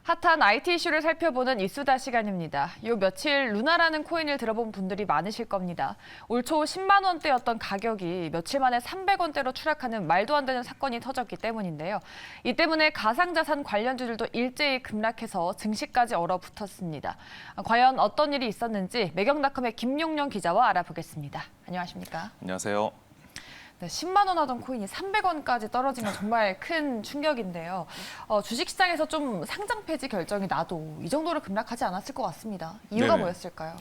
핫한 IT 이슈를 살펴보는 이수다 시간입니다. 요 며칠 루나라는 코인을 들어본 분들이 많으실 겁니다. 올 초 10만 원대였던 가격이 며칠 만에 300원대로 추락하는 말도 안 되는 사건이 터졌기 때문인데요. 이 때문에 가상자산 관련주들도 일제히 급락해서 증시까지 얼어붙었습니다. 과연 어떤 일이 있었는지 매경닷컴의 김용룡 기자와 알아보겠습니다. 안녕하십니까? 안녕하세요. 네, 10만 원 하던 코인이 300원까지 떨어진 건 정말 큰 충격인데요. 주식시장에서 좀 상장 폐지 결정이 나도 이 정도로 급락하지 않았을 것 같습니다. 이유가 네네. 뭐였을까요?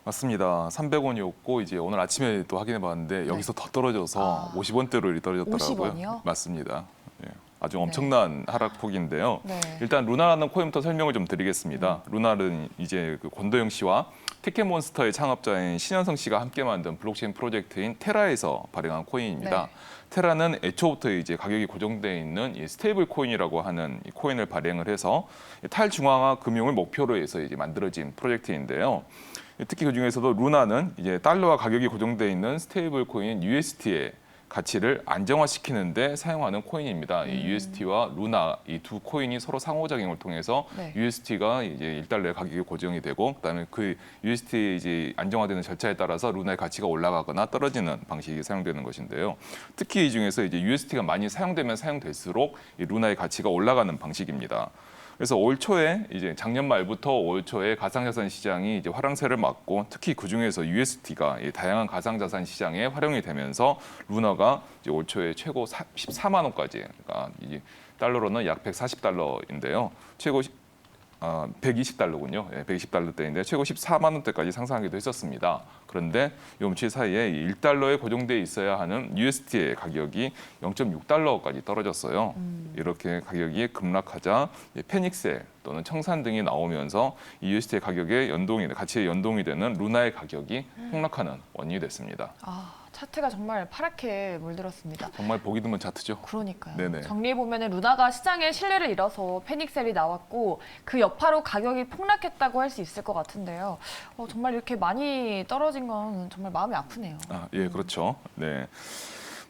맞습니다. 300원이었고 이제 오늘 아침에 또 확인해 봤는데 여기서 더 떨어져서 50원대로 떨어졌더라고요. 50원이요? 맞습니다. 예, 아주 엄청난 하락폭인데요. 네. 일단 루나라는 코인부터 설명을 좀 드리겠습니다. 루나는 이제 그 권도영 씨와 티켓몬스터의 창업자인 신현성 씨가 함께 만든 블록체인 프로젝트인 테라에서 발행한 코인입니다. 네. 테라는 애초부터 이제 가격이 고정되어 있는 이 스테이블 코인이라고 하는 이 코인을 발행을 해서 탈중앙화 금융을 목표로 해서 이제 만들어진 프로젝트인데요. 특히 그 중에서도 루나는 이제 달러와 가격이 고정되어 있는 스테이블 코인 USD의 가치를 안정화시키는데 사용하는 코인입니다. 이 USD와 루나 이 두 코인이 서로 상호작용을 통해서 네. USD가 이제 1달러의 가격이 고정이 되고 그다음에 그 USD 이제 안정화되는 절차에 따라서 루나의 가치가 올라가거나 떨어지는 방식이 사용되는 것인데요. 특히 이 중에서 이제 USD가 많이 사용되면 사용될수록 이 루나의 가치가 올라가는 방식입니다. 그래서 올 초에 이제 작년 말부터 올 초에 가상자산 시장이 이제 화랑세를 맞고 특히 그 중에서 USD가 다양한 가상자산 시장에 활용이 되면서 루나가 이제 올 초에 최고 14만 원까지, 그러니까 이 달러로는 약 140달러인데요. 최고 120달러군요. 120달러대인데 최고 14만 원대까지 상승하기도 했었습니다. 그런데 요 며칠 사이에 1달러에 고정돼 있어야 하는 USD의 가격이 0.6달러까지 떨어졌어요. 이렇게 가격이 급락하자 페닉셀 또는 청산 등이 나오면서 이 USD의 가격에 가치에 연동이 되는 루나의 가격이 폭락하는 원인이 됐습니다. 차트가 정말 파랗게 물들었습니다. 정말 보기 드문 차트죠. 그러니까요. 네네. 정리해보면 루나가 시장에 신뢰를 잃어서 패닉셀이 나왔고 그 여파로 가격이 폭락했다고 할 수 있을 것 같은데요. 정말 이렇게 많이 떨어진 건 정말 마음이 아프네요. 예, 그렇죠. 네.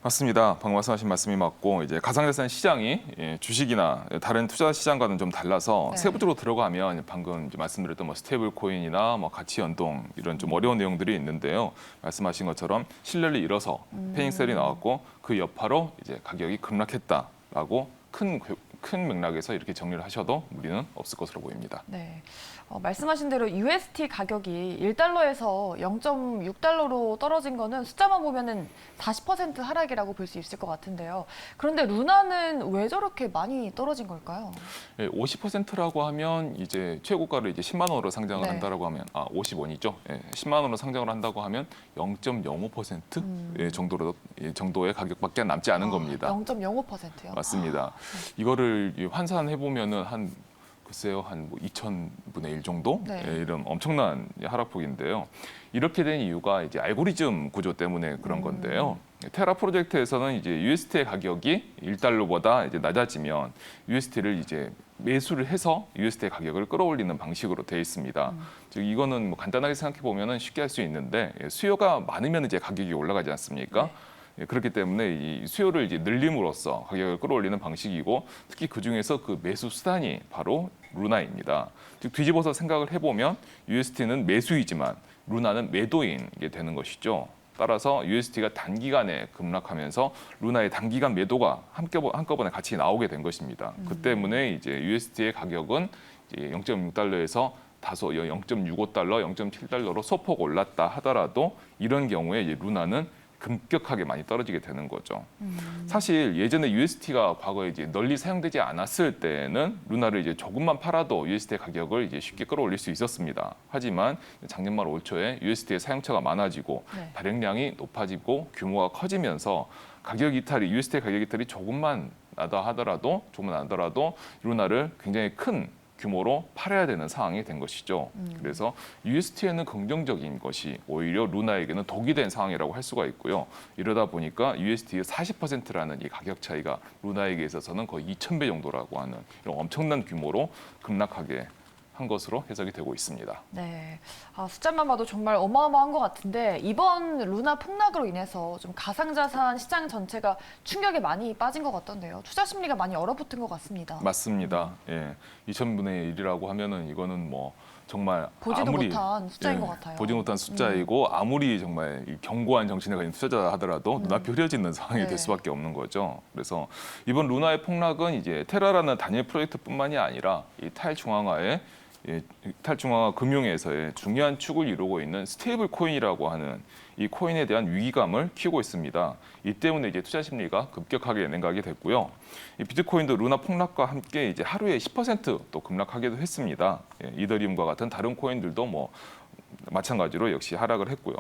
맞습니다. 방금 말씀하신 말씀이 맞고 이제 가상자산 시장이 주식이나 다른 투자 시장과는 좀 달라서 네. 세부적으로 들어가면 방금 이제 말씀드렸던 뭐 스테이블 코인이나 뭐 가치 연동 이런 좀 어려운 내용들이 있는데요. 말씀하신 것처럼 신뢰를 잃어서 페닉셀이 나왔고 그 여파로 이제 가격이 급락했다라고 큰 맥락에서 이렇게 정리를 하셔도 무리는 없을 것으로 보입니다. 네. 말씀하신 대로 USD 가격이 1달러에서 0.6달러로 떨어진 거는 숫자만 보면은 40% 하락이라고 볼 수 있을 것 같은데요. 그런데 루나는 왜 저렇게 많이 떨어진 걸까요? 50%라고 하면 이제 최고가를 이제 10만 원으로 상장을 네. 한다라고 하면 50원이죠. 10만 원으로 상장을 한다고 하면 0.05% 정도의 가격밖에 남지 않은 겁니다. 0.05%요? 맞습니다. 이거를 환산해 보면은 글쎄요, 한 2,000분의 1 정도? 네. 이런 엄청난 하락폭인데요. 이렇게 된 이유가 이제 알고리즘 구조 때문에 그런 건데요. 테라 프로젝트에서는 이제 USD의 가격이 1달러보다 이제 낮아지면 USD를 이제 매수를 해서 USD의 가격을 끌어올리는 방식으로 되어 있습니다. 즉 이거는 뭐 간단하게 생각해 보면은 쉽게 할 수 있는데 수요가 많으면 이제 가격이 올라가지 않습니까? 그렇기 때문에 이 수요를 이제 늘림으로써 가격을 끌어올리는 방식이고 특히 그 중에서 그 매수 수단이 바로 루나입니다. 즉 뒤집어서 생각을 해보면 USD는 매수이지만 루나는 매도인 게 되는 것이죠. 따라서 USD가 단기간에 급락하면서 루나의 단기간 매도가 한꺼번에 같이 나오게 된 것입니다. 그 때문에 이제 USD의 가격은 이제 0.6달러에서 다소 0.65달러, 0.7달러로 소폭 올랐다 하더라도 이런 경우에 이제 루나는 급격하게 많이 떨어지게 되는 거죠. 사실 예전에 USD가 과거에 이제 널리 사용되지 않았을 때는 루나를 이제 조금만 팔아도 USD의 가격을 이제 쉽게 끌어올릴 수 있었습니다. 하지만 작년 말 올 초에 USD의 사용처가 많아지고 네. 발행량이 높아지고 규모가 커지면서 USD의 가격 이탈이 조금만 나더라도 루나를 굉장히 큰 규모로 팔아야 되는 상황이 된 것이죠. 그래서 USD에는 긍정적인 것이 오히려 루나에게는 독이 된 상황이라고 할 수가 있고요. 이러다 보니까 USD의 40%라는 이 가격 차이가 루나에게 있어서는 거의 2,000배 정도라고 하는 이런 엄청난 규모로 급락하게 한 것으로 해석이 되고 있습니다. 네, 숫자만 봐도 정말 어마어마한 것 같은데 이번 루나 폭락으로 인해서 좀 가상자산 시장 전체가 충격에 많이 빠진 것 같던데요. 투자 심리가 많이 얼어붙은 것 같습니다. 맞습니다. 예, 2000분의 1이라고 하면은 이거는 뭐 정말 보지도 아무리 못한 숫자인 것 같아요. 보지 못한 숫자이고 아무리 정말 이 견고한 정신을 가진 투자자 하더라도 눈앞이 흐려지는 상황이 네. 될 수밖에 없는 거죠. 그래서 이번 루나의 폭락은 이제 테라라는 단일 프로젝트뿐만이 아니라 이 탈중앙화 금융에서의 중요한 축을 이루고 있는 스테이블 코인이라고 하는 이 코인에 대한 위기감을 키우고 있습니다. 이 때문에 이제 투자 심리가 급격하게 냉각이 됐고요. 이 비트코인도 루나 폭락과 함께 이제 하루에 10%또 급락하기도 했습니다. 이더리움과 같은 다른 코인들도 뭐 마찬가지로 역시 하락을 했고요.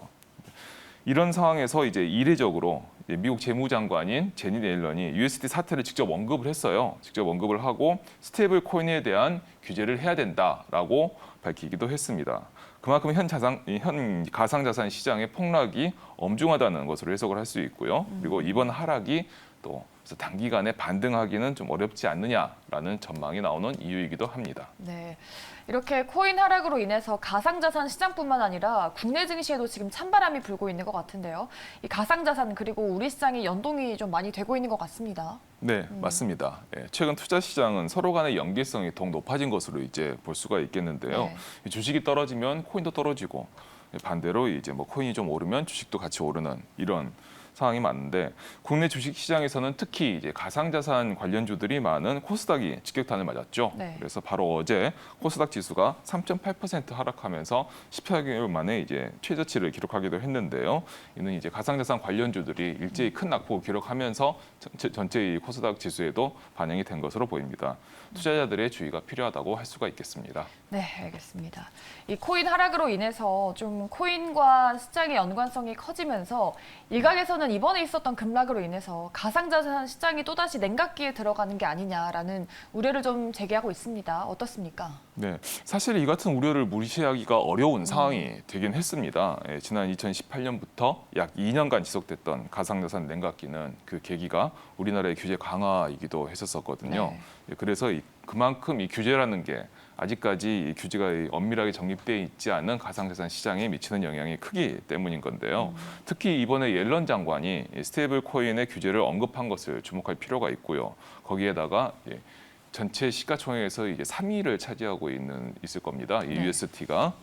이런 상황에서 이제 이례적으로 미국 재무장관인 제닛 옐런이 USD 사태를 직접 언급을 했어요. 직접 언급을 하고 스테이블 코인에 대한 규제를 해야 된다라고 밝히기도 했습니다. 그만큼 현 가상자산 시장의 폭락이 엄중하다는 것으로 해석을 할 수 있고요. 그리고 이번 하락이 또 단기간에 반등하기는 좀 어렵지 않느냐라는 전망이 나오는 이유이기도 합니다. 네, 이렇게 코인 하락으로 인해서 가상자산 시장뿐만 아니라 국내 증시에도 지금 찬바람이 불고 있는 것 같은데요. 이 가상자산 그리고 우리 시장이 연동이 좀 많이 되고 있는 것 같습니다. 네, 맞습니다. 최근 투자 시장은 서로 간의 연계성이 더욱 높아진 것으로 이제 볼 수가 있겠는데요. 네. 주식이 떨어지면 코인도 떨어지고 반대로 이제 뭐 코인이 좀 오르면 주식도 같이 오르는 이런 상황이 많은데 국내 주식 시장에서는 특히 이제 가상자산 관련주들이 많은 코스닥이 직격탄을 맞았죠. 네. 그래서 바로 어제 코스닥 지수가 3.8% 하락하면서 18개월 만에 이제 최저치를 기록하기도 했는데요. 이는 이제 가상자산 관련주들이 일제히 큰 낙폭을 기록하면서 전체 이 코스닥 지수에도 반영이 된 것으로 보입니다. 투자자들의 주의가 필요하다고 할 수가 있겠습니다. 네, 알겠습니다. 이 코인 하락으로 인해서 좀 코인과 시장의 연관성이 커지면서 일각에서는 이번에 있었던 급락으로 인해서 가상자산 시장이 또다시 냉각기에 들어가는 게 아니냐라는 우려를 좀 제기하고 있습니다. 어떻습니까? 네, 사실 이 같은 우려를 무시하기가 어려운 상황이 되긴 했습니다. 지난 2018년부터 약 2년간 지속됐던 가상자산 냉각기는 그 계기가 우리나라의 규제 강화이기도 했었거든요. 네. 그래서 그만큼 이 규제라는 게 아직까지 이 규제가 엄밀하게 정립돼 있지 않은 가상자산 시장에 미치는 영향이 크기 때문인 건데요. 특히 이번에 옐런 장관이 스테이블 코인의 규제를 언급한 것을 주목할 필요가 있고요. 거기에다가 전체 시가총액에서 이제 3위를 차지하고 있을 겁니다. 이 네. UST가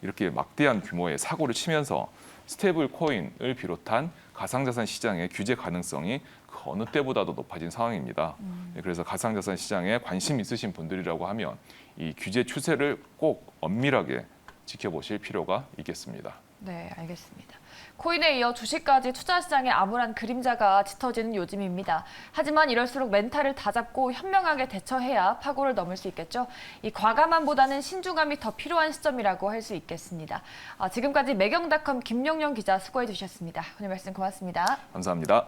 이렇게 막대한 규모의 사고를 치면서 스테이블 코인을 비롯한 가상자산 시장의 규제 가능성이 그 어느 때보다도 높아진 상황입니다. 그래서 가상자산 시장에 관심 있으신 분들이라고 하면 이 규제 추세를 꼭 엄밀하게 지켜보실 필요가 있겠습니다. 네, 알겠습니다. 코인에 이어 주식까지 투자 시장에 암울한 그림자가 짙어지는 요즘입니다. 하지만 이럴수록 멘탈을 다잡고 현명하게 대처해야 파고를 넘을 수 있겠죠. 이 과감함보다는 신중함이 더 필요한 시점이라고 할 수 있겠습니다. 지금까지 매경닷컴 김용영 기자 수고해 주셨습니다. 오늘 말씀 고맙습니다. 감사합니다.